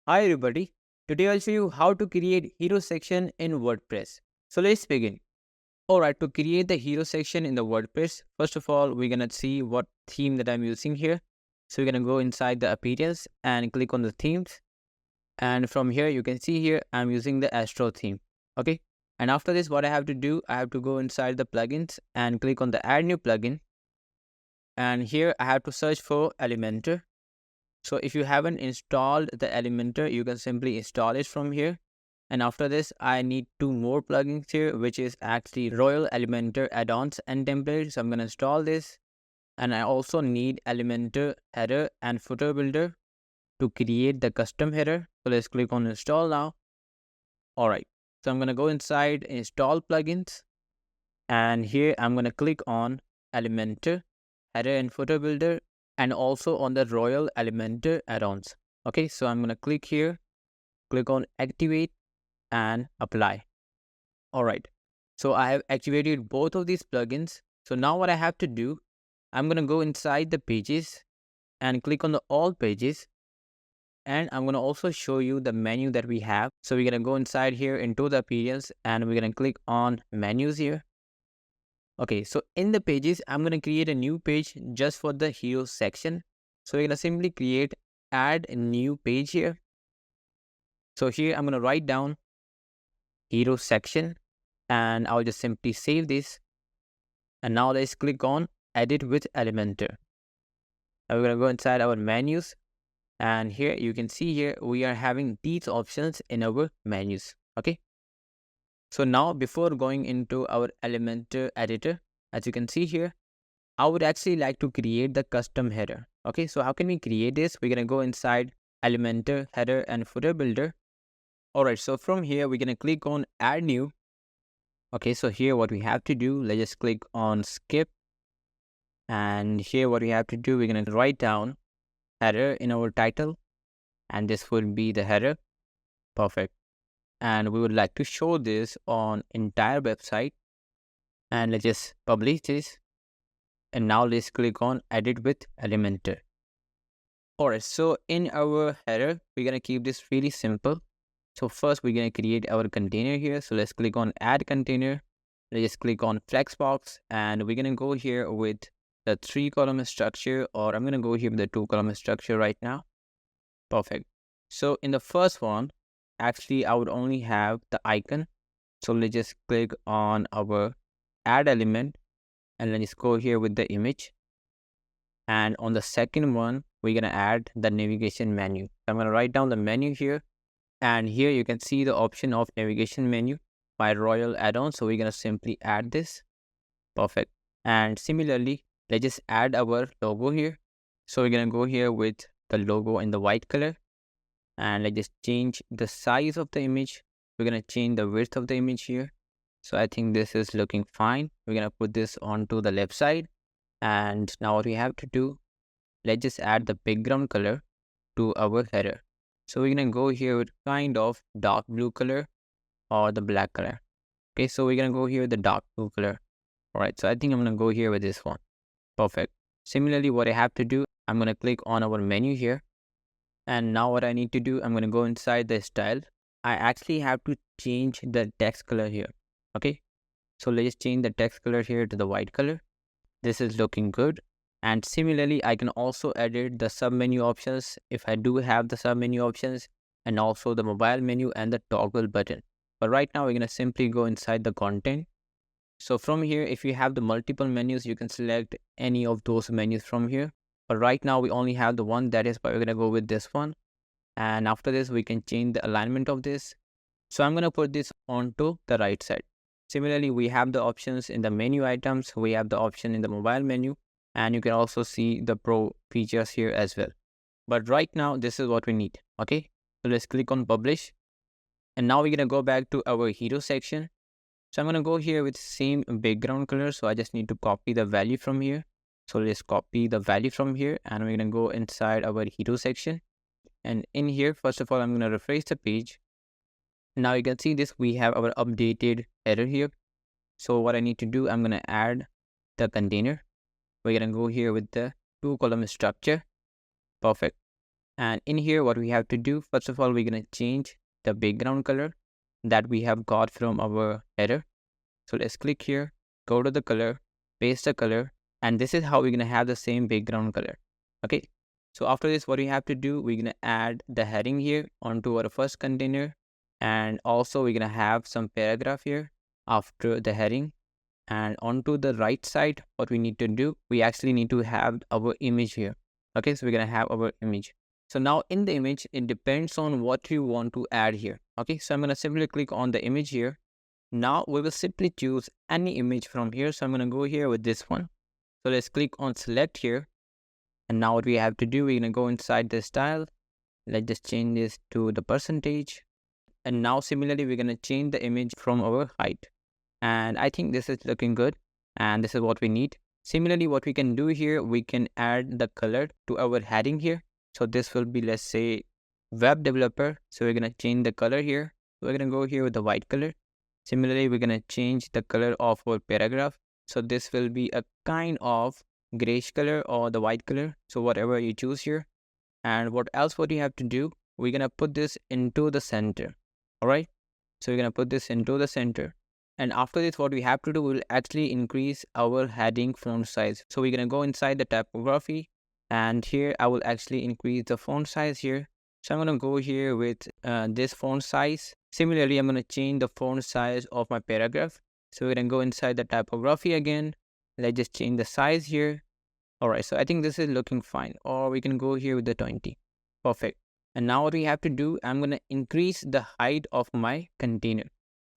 Hi everybody, today I'll show you how to create hero section in WordPress. So let's begin. Alright, to create the hero section in the WordPress, first of all, we're gonna see what theme that I'm using here. So we're gonna go inside the appearance and click on the themes. And from here, you can see here, I'm using the Astra theme. Okay. And after this, what I have to do, I have to go inside the plugins and click on the add new plugin. And here I have to search for Elementor. So if you haven't installed the Elementor, you can simply install it from here. And after this, I need two more plugins here, which is actually Royal Elementor Addons and Templates. So I'm going to install this. And I also need Elementor Header and Footer Builder to create the custom header. So let's click on install now. All right. So I'm going to go inside install plugins. And here I'm going to click on Elementor Header and Footer Builder, and also on the Royal Elementor Addons. Okay, so I'm going to click here, click on activate and apply. All right, so I have activated both of these plugins. So now what I have to do, I'm going to go inside the pages and click on the all pages. And I'm going to also show you the menu that we have. So we're going to go inside here into the appearance and we're going to click on menus here. Okay, so in the pages, I'm going to create a new page just for the hero section. So we're going to simply create add a new page here. So here I'm going to write down hero section and I'll just simply save this. And now let's click on edit with Elementor. Now we're going to go inside our menus. And here you can see here we are having these options in our menus. Okay. So now before going into our Elementor editor, as you can see here, I would actually like to create the custom header. Okay, so how can we create this? We're going to go inside Elementor Header and Footer Builder. All right, so from here, we're going to click on add new. Okay, so here what we have to do, let's just click on skip. And here what we have to do, we're going to write down header in our title. And this would be the header. Perfect. And we would like to show this on entire website. And let's just publish this. And now let's click on edit with Elementor. Alright, so in our header, we're going to keep this really simple. So first we're going to create our container here. So let's click on add container. Let's just click on Flexbox and we're going to go here with the 3-column structure, or I'm going to go here with the 2-column structure right now. Perfect. So in the first one, actually I would only have the icon. So let's just click on our add element and let's go here with the image. And on the second one, we're going to add the navigation menu. I'm going to write down the menu here. And here you can see the option of navigation menu by Royal Addons. So we're going to simply add this. Perfect. And similarly, let's just add our logo here. So we're going to go here with the logo in the white color. And let's just change the size of the image. We're going to change the width of the image here. So I think this is looking fine. We're going to put this onto the left side. And now what we have to do, let's just add the background color to our header. So we're going to go here with kind of dark blue color or the black color. Okay, so we're going to go here with the dark blue color. All right, so I think I'm going to go here with this one. Perfect. Similarly, what I have to do, I'm going to click on our menu here. And now what I need to do, I'm going to go inside the style. I actually have to change the text color here. Okay, so let's change the text color here to the white color. This is looking good. And similarly, I can also edit the submenu options if I do have the submenu options, and also the mobile menu and the toggle button. But right now, we're going to simply go inside the content. So from here, if you have the multiple menus, you can select any of those menus from here. But right now, we only have the one, that is why we're going to go with this one. And after this, we can change the alignment of this. So I'm going to put this onto the right side. Similarly, we have the options in the menu items. We have the option in the mobile menu. And you can also see the pro features here as well. But right now, this is what we need. Okay, so let's click on publish. And now we're going to go back to our hero section. So I'm going to go here with same background color. So I just need to copy the value from here. So let's copy the value from here. And we're going to go inside our hero section. And in here, first of all, I'm going to refresh the page. Now you can see this, we have our updated header here. So what I need to do, I'm going to add the container. We're going to go here with the 2-column structure. Perfect. And in here, what we have to do, first of all, we're going to change the background color that we have got from our header. So let's click here, go to the color, paste the color, and this is how we're going to have the same background color. Okay. So after this, what we have to do, we're going to add the heading here onto our first container. And also we're going to have some paragraph here after the heading. And onto the right side, what we need to do, we actually need to have our image here. Okay, so we're going to have our image. So now in the image, it depends on what you want to add here. Okay, so I'm going to simply click on the image here. Now we will simply choose any image from here. So I'm going to go here with this one. So let's click on select here. And now what we have to do, we're going to go inside the style. Let's just change this to the percentage. And now similarly, we're going to change the image from our height. And I think this is looking good. And this is what we need. Similarly, what we can do here, we can add the color to our heading here. So this will be, let's say, web developer. So we're going to change the color here. We're going to go here with the white color. Similarly, we're going to change the color of our paragraph. So this will be a kind of grayish color or the white color. So whatever you choose here. And what you have to do, we're going to put this into the center. All right. So we're going to put this into the center. And after this, what we have to do, we'll actually increase our heading font size. So we're going to go inside the typography. And here I will actually increase the font size here. So I'm going to go here with this font size. Similarly, I'm going to change the font size of my paragraph. So we're going to go inside the typography again. Let's just change the size here. All right, so I think this is looking fine. Or we can go here with the 20. Perfect. And now what we have to do, I'm going to increase the height of my container.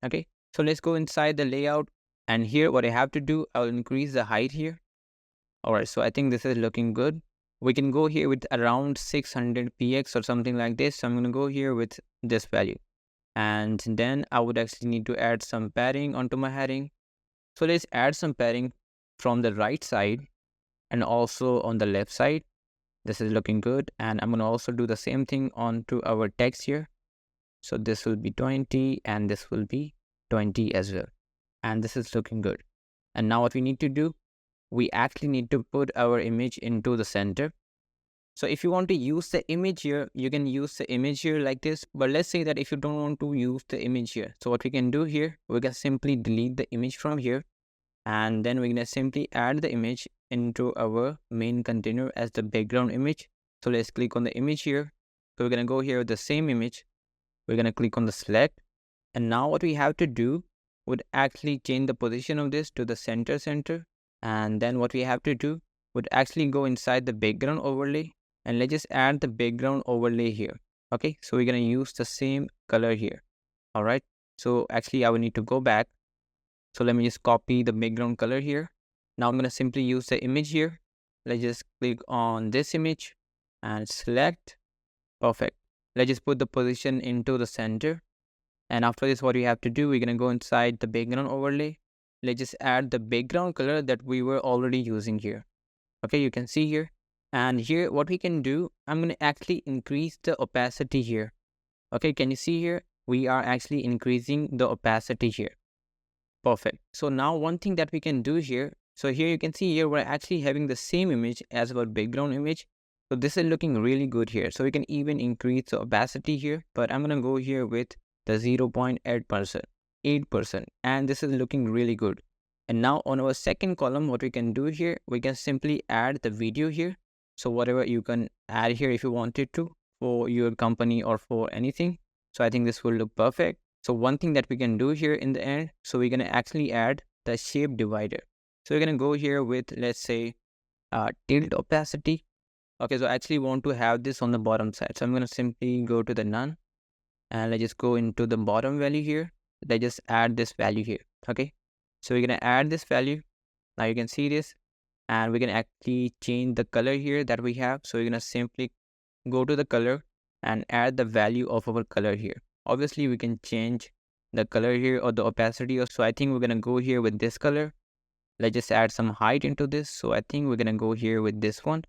Okay, so let's go inside the layout. And here what I have to do, I'll increase the height here. All right, so I think this is looking good. We can go here with around 600 px or something like this. So I'm going to go here with this value. And then I would actually need to add some padding onto my heading. So let's add some padding from the right side and also on the left side. This is looking good. And I'm going to also do the same thing onto our text here. So this will be 20 and this will be 20 as well. And this is looking good. And now what we need to do, we actually need to put our image into the center. So if you want to use the image here, you can use the image here like this. But let's say that if you don't want to use the image here. So what we can do here, we can simply delete the image from here. And then we're going to simply add the image into our main container as the background image. So let's click on the image here. So we're going to go here with the same image. We're going to click on the select. And now what we have to do would actually change the position of this to the center. And then what we have to do would actually go inside the background overlay. And let's just add the background overlay here. Okay, so we're going to use the same color here. All right, so actually I will need to go back. So let me just copy the background color here. Now I'm going to simply use the image here. Let's just click on this image and select. Perfect. Let's just put the position into the center. And after this, what we have to do, we're going to go inside the background overlay. Let's just add the background color that we were already using here. Okay, you can see here. And here, what we can do, I'm going to actually increase the opacity here. Okay, can you see here? We are actually increasing the opacity here. Perfect. So now one thing that we can do here. So here you can see here, we're actually having the same image as our background image. So this is looking really good here. So we can even increase the opacity here. But I'm going to go here with the 0.8%, 8%. And this is looking really good. And now on our second column, what we can do here, we can simply add the video here. So whatever you can add here if you wanted to for your company or for anything. So I think this will look perfect. So one thing that we can do here in the end, so we're going to actually add the shape divider. So we're going to go here with, let's say, tilt opacity. Okay, so I actually want to have this on the bottom side. So I'm going to simply go to the none. And let's just go into the bottom value here. Let's just add this value here. Okay, so we're going to add this value. Now you can see this. And we can actually change the color here that we have. So we're going to simply go to the color and add the value of our color here. Obviously, we can change the color here or the opacity. So I think we're going to go here with this color. Let's just add some height into this. So I think we're going to go here with this one.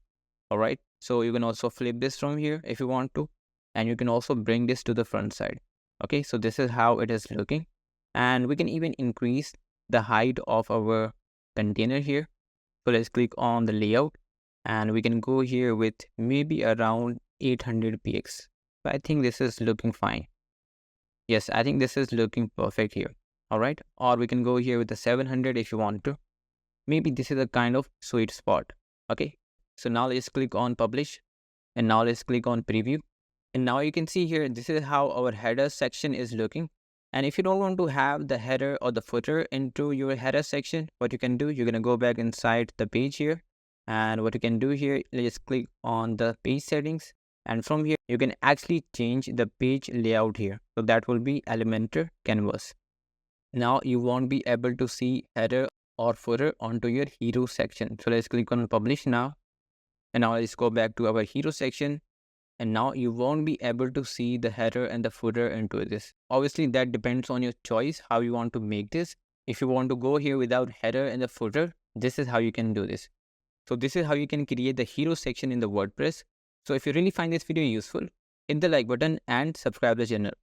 All right. So you can also flip this from here if you want to. And you can also bring this to the front side. Okay. So this is how it is looking. And we can even increase the height of our container here. So let's click on the layout and we can go here with maybe around 800 px. So I think this is looking fine. Yes, I think this is looking perfect here. All right, or we can go here with the 700 if you want to. Maybe this is a kind of sweet spot. Okay, so now let's click on publish, and now let's click on preview. And now you can see here, this is how our header section is looking. And if you don't want to have the header or the footer into your header section, what you can do, you're going to go back inside the page here. And what you can do here, let's click on the page settings. And from here, you can actually change the page layout here. So that will be Elementor canvas. Now you won't be able to see header or footer onto your hero section. So let's click on publish now. And now let's go back to our hero section. And now you won't be able to see the header and the footer into this. Obviously, that depends on your choice, how you want to make this. If you want to go here without header and the footer, this is how you can do this. So this is how you can create the hero section in the WordPress. So if you really find this video useful, hit the like button and subscribe the channel.